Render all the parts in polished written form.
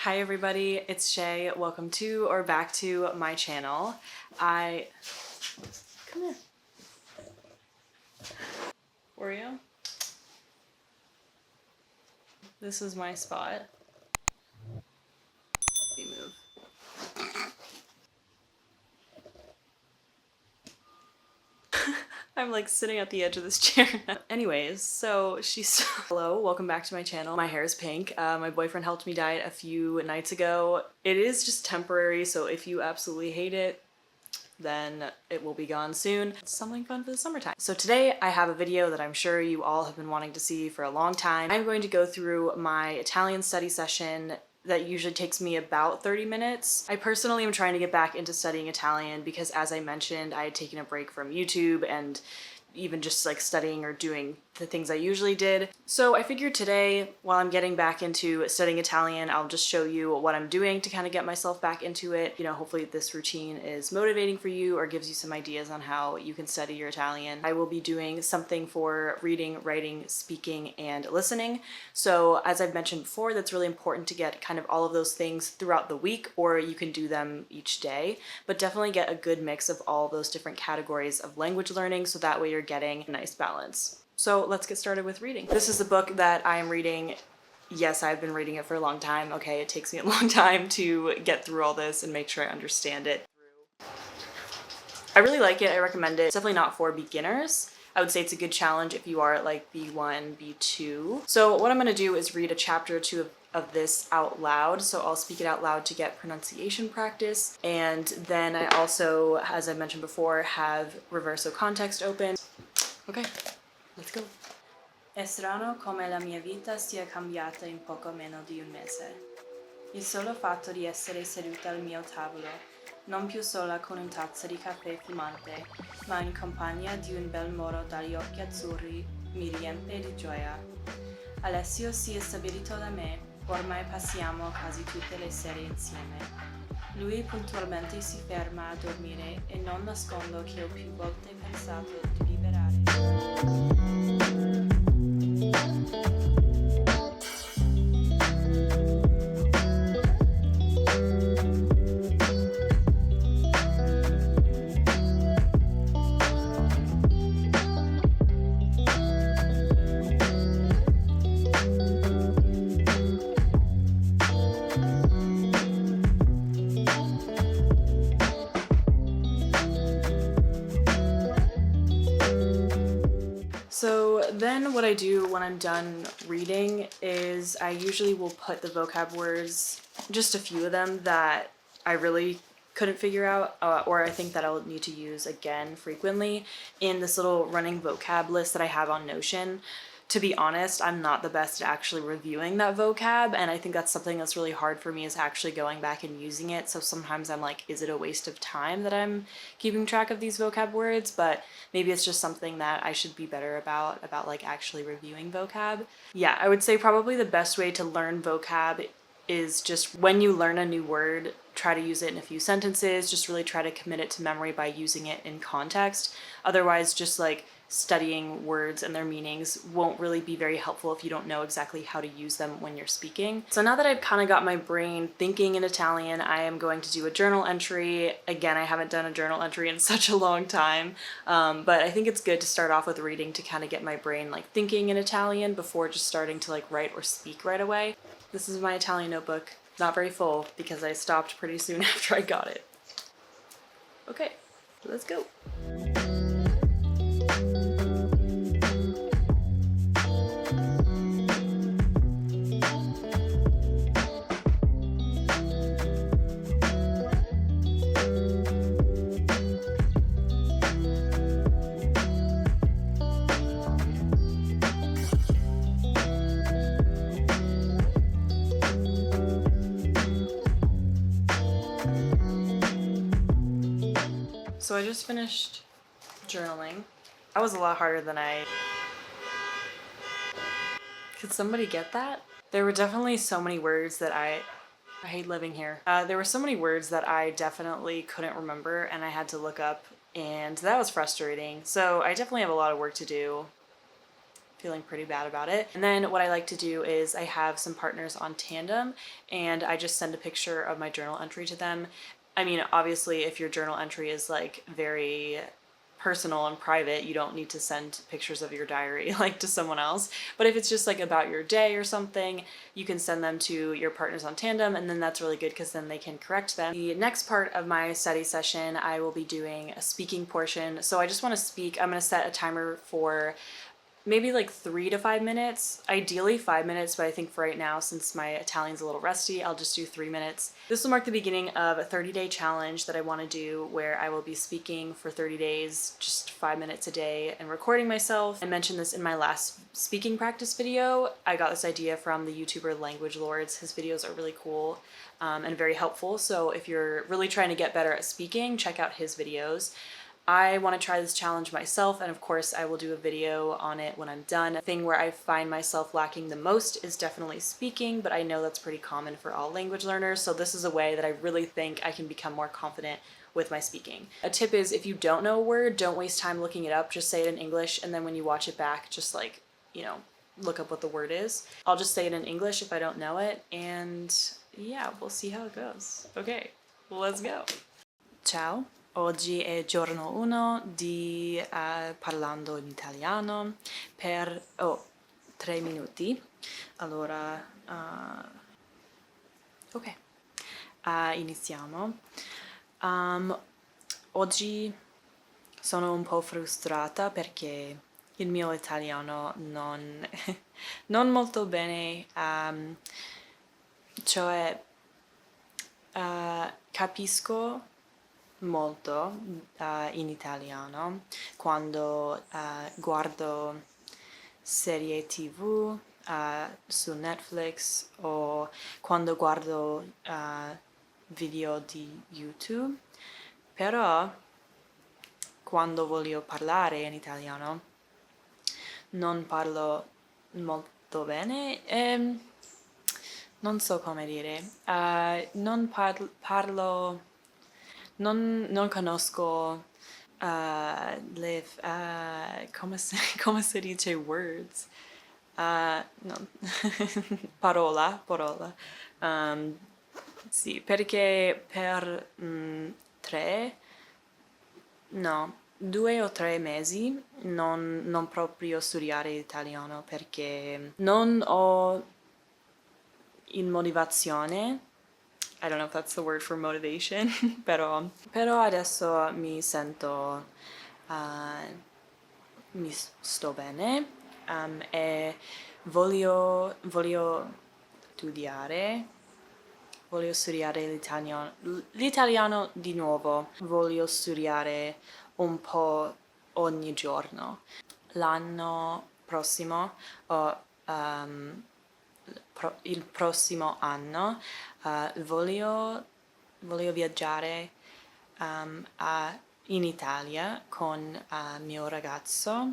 Hi everybody, it's Shay. Welcome to or back to my channel. Come here. Oreo. This is my spot. We move. I'm like sitting at the edge of this chair now. Anyways, so she's hello, welcome back to my channel. My hair is pink. My boyfriend helped me dye it a few nights ago. It is just temporary, so if you absolutely hate it, then it will be gone soon. It's something fun for the summertime. So today I have a video that I'm sure you all have been wanting to see for a long time. I'm going to go through my Italian study session that usually takes me about 30 minutes. I personally am trying to get back into studying Italian because, as I mentioned, I had taken a break from YouTube and even just like studying or doing the things I usually did. So I figured today, while I'm getting back into studying Italian, I'll just show you what I'm doing to kind of get myself back into it. You know, hopefully this routine is motivating for you or gives you some ideas on how you can study your Italian. I will be doing something for reading, writing, speaking, and listening. So as I've mentioned before, that's really important to get kind of all of those things throughout the week, or you can do them each day, but definitely get a good mix of all of those different categories of language learning so that way you're getting a nice balance. So let's get started with reading. This is the book that I am reading. Yes, I've been reading it for a long time. Okay, it takes me a long time to get through all this and make sure I understand it. I really like it. I recommend it. It's definitely not for beginners. I would say it's a good challenge if you are at like B1, B2. So what I'm going to do is read a chapter or two of this out loud. So I'll speak it out loud to get pronunciation practice. And then I also, as I mentioned before, have reverso context open. Okay, let's go. È strano come la mia vita sia cambiata in poco meno di un mese. Il solo fatto di essere seduta al mio tavolo, non più sola con un tazzo di caffè fumante, ma in compagnia di un bel moro dagli occhi azzurri, mi riempie di gioia. Alessio si è stabilito da me, ormai passiamo quasi tutte le sere insieme. Lui puntualmente si ferma a dormire e non nascondo che ho più volte pensato di liberare. So then what I do when I'm done reading is I usually will put the vocab words, just a few of them that I really couldn't figure out or I think that I'll need to use again frequently, in this little running vocab list that I have on Notion. To be honest, I'm not the best at actually reviewing that vocab, and I think that's something that's really hard for me, is actually going back and using it. So sometimes I'm like, is it a waste of time that I'm keeping track of these vocab words? But maybe it's just something that I should be better about like actually reviewing vocab. Yeah, I would say probably the best way to learn vocab is just when you learn a new word, try to use it in a few sentences, just really try to commit it to memory by using it in context. Otherwise, just like studying words and their meanings won't really be very helpful if you don't know exactly how to use them when you're speaking. So now that I've kind of got my brain thinking in Italian, I am going to do a journal entry. Again, I haven't done a journal entry in such a long time, but I think it's good to start off with reading to kind of get my brain like thinking in Italian before just starting to like write or speak right away. This is my Italian notebook. Not very full because I stopped pretty soon after I got it. Okay, let's go. So I just finished journaling. That was a lot harder than Could somebody get that? There were definitely so many words that I hate living here. There were so many words that I definitely couldn't remember and I had to look up, and that was frustrating. So I definitely have a lot of work to do. feeling pretty bad about it. And then what I like to do is I have some partners on Tandem, and I just send a picture of my journal entry to them. I mean, obviously, if your journal entry is like very personal and private, you don't need to send pictures of your diary like to someone else. But if it's just like about your day or something, you can send them to your partners on Tandem, and then that's really good because then they can correct them. The next part of my study session, I will be doing a speaking portion. So I just want to speak. I'm going to set a timer for maybe like 3 to 5 minutes, ideally 5 minutes, but I think for right now, since my Italian's a little rusty, I'll just do 3 minutes. This will mark the beginning of a 30-day challenge that I want to do, where I will be speaking for 30 days, just 5 minutes a day, and recording myself. I mentioned this in my last speaking practice video. I got this idea from the YouTuber Language Lords. His videos are really cool and very helpful, so if you're really trying to get better at speaking, check out his videos. I want to try this challenge myself, and of course I will do a video on it when I'm done. The thing where I find myself lacking the most is definitely speaking, but I know that's pretty common for all language learners, so this is a way that I really think I can become more confident with my speaking. A tip is, if you don't know a word, don't waste time looking it up, just say it in English, and then when you watch it back, just like, you know, look up what the word is. I'll just say it in English if I don't know it, and yeah, we'll see how it goes. Okay, let's go. Ciao. Oggi è giorno 1 di parlando in italiano per 3 minuti. Allora, ok, iniziamo. Oggi sono un po' frustrata perché il mio italiano non, non molto bene, cioè capisco molto in italiano quando guardo serie TV su Netflix o quando guardo video di YouTube, però quando voglio parlare in italiano non parlo molto bene, non so come dire, non parlo. Non conosco come si dice words? No. Parola. Sì, perché per 2 o 3 mesi non proprio studiare italiano perché non ho in motivazione. I don't know if that's the word for motivation, però adesso mi sento, mi sto bene, e voglio studiare l'italiano di nuovo, voglio studiare un po' ogni giorno. L'anno prossimo il prossimo anno voglio viaggiare in Italia con mio ragazzo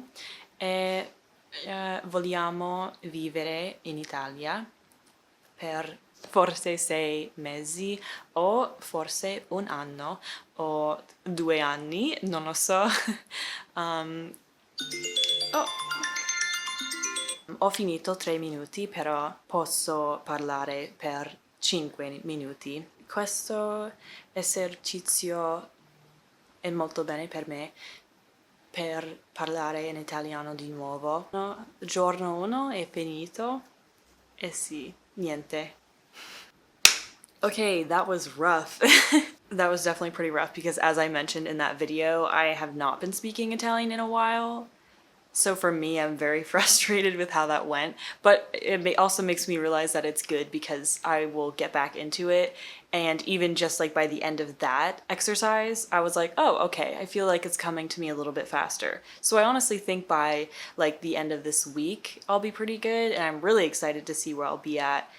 e vogliamo vivere in Italia per forse 6 mesi o forse 1 anno o 2 anni, non lo so. Ho finito 3 minuti, però posso parlare per 5 minuti. Questo esercizio è molto bene per me per parlare in italiano di nuovo. Giorno 1 è finito e sì, niente. Okay, that was rough. That was definitely pretty rough because, as I mentioned in that video, I have not been speaking Italian in a while. So for me, I'm very frustrated with how that went, but it also makes me realize that it's good because I will get back into it. And even just like by the end of that exercise, I was like, oh, okay, I feel like it's coming to me a little bit faster. So I honestly think by like the end of this week, I'll be pretty good. And I'm really excited to see where I'll be at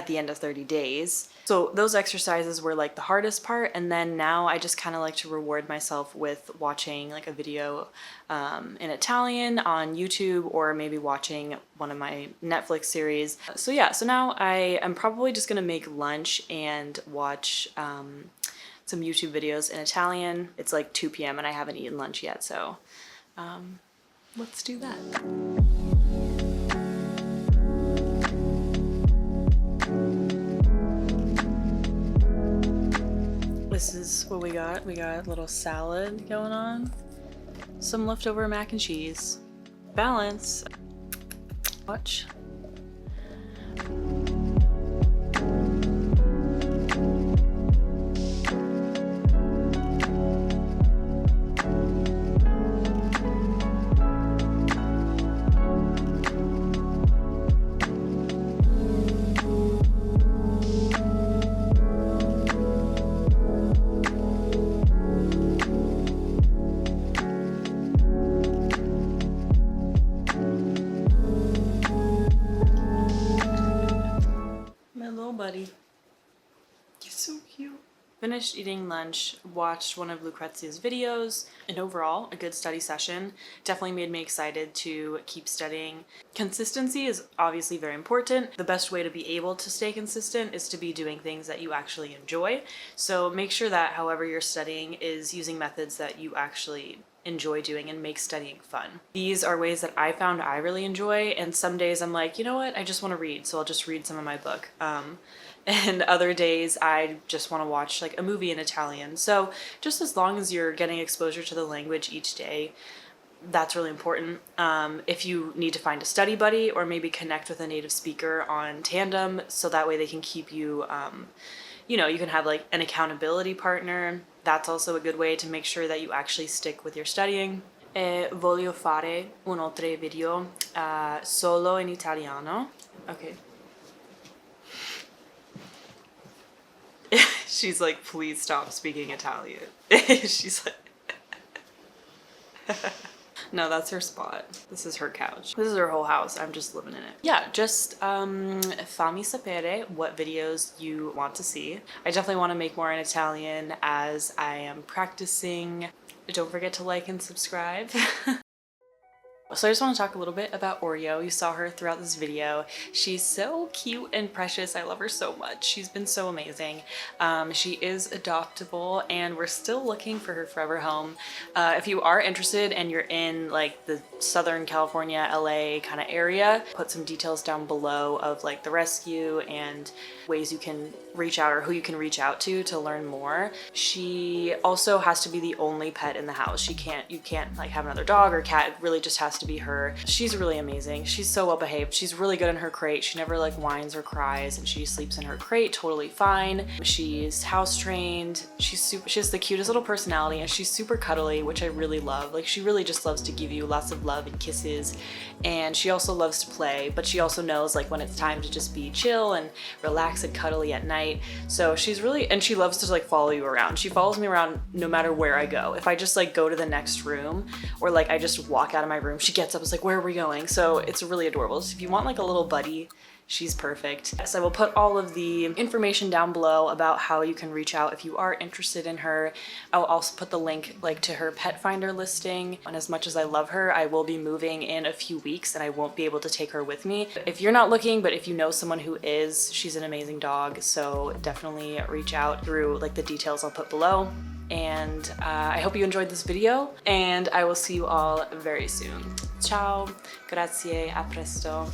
the end of 30 days. So those exercises were like the hardest part, and then now I just kind of like to reward myself with watching like a video in Italian on YouTube, or maybe watching one of my Netflix series. So yeah, so now I am probably just gonna make lunch and watch some YouTube videos in Italian. It's like 2 p.m. and I haven't eaten lunch yet, so let's do that. This is what we got. We got a little salad going on. Some leftover mac and cheese. Balance. Watch. Buddy. You're so cute. Finished eating lunch, watched one of Lucrezia's videos, and overall, a good study session. Definitely made me excited to keep studying. Consistency is obviously very important. The best way to be able to stay consistent is to be doing things that you actually enjoy. So make sure that however you're studying is using methods that you actually enjoy doing and make studying fun. These are ways that I found I really enjoy, and some days I'm like, you know what, I just want to read, so I'll just read some of my book. And other days I just want to watch like a movie in Italian. So just as long as you're getting exposure to the language each day, that's really important. If you need to find a study buddy or maybe connect with a native speaker on tandem, so that way they can keep you, you know, you can have like an accountability partner. That's also a good way to make sure that you actually stick with your studying. Voglio fare un altro video solo in italiano. Okay. She's like, please stop speaking Italian. She's like, no, that's her spot. This is her couch. This is her whole house. I'm just living in it. Yeah, just fammi sapere what videos you want to see. I definitely want to make more in Italian as I am practicing. Don't forget to like and subscribe. So I just want to talk a little bit about Oreo. You saw her throughout this video. She's so cute and precious. I love her so much. She's been so amazing. She is adoptable and we're still looking for her forever home. If you are interested and you're in like the Southern California, LA kind of area, put some details down below of like the rescue and ways you can reach out or who you can reach out to learn more. She also has to be the only pet in the house. You can't like have another dog or cat. It really just has to be her. She's really amazing. She's so well behaved. She's really good in her crate. She never like whines or cries and she sleeps in her crate totally fine. She's house trained. She has the cutest little personality and she's super cuddly, which I really love. Like she really just loves to give you lots of love and kisses, and she also loves to play, but she also knows like when it's time to just be chill and relax and cuddly at night. So she's really, and she loves to like follow you around. She follows me around no matter where I go. If I just like go to the next room or like I just walk out of my room, she gets up, is like, where are we going? So it's really adorable. So if you want like a little buddy, she's perfect. Yes, I will put all of the information down below about how you can reach out if you are interested in her. I will also put the link like to her pet finder listing. And as much as I love her, I will be moving in a few weeks and I won't be able to take her with me. If you're not looking, but if you know someone who is, she's an amazing dog. So definitely reach out through like the details I'll put below. And I hope you enjoyed this video and I will see you all very soon. Ciao, grazie, a presto.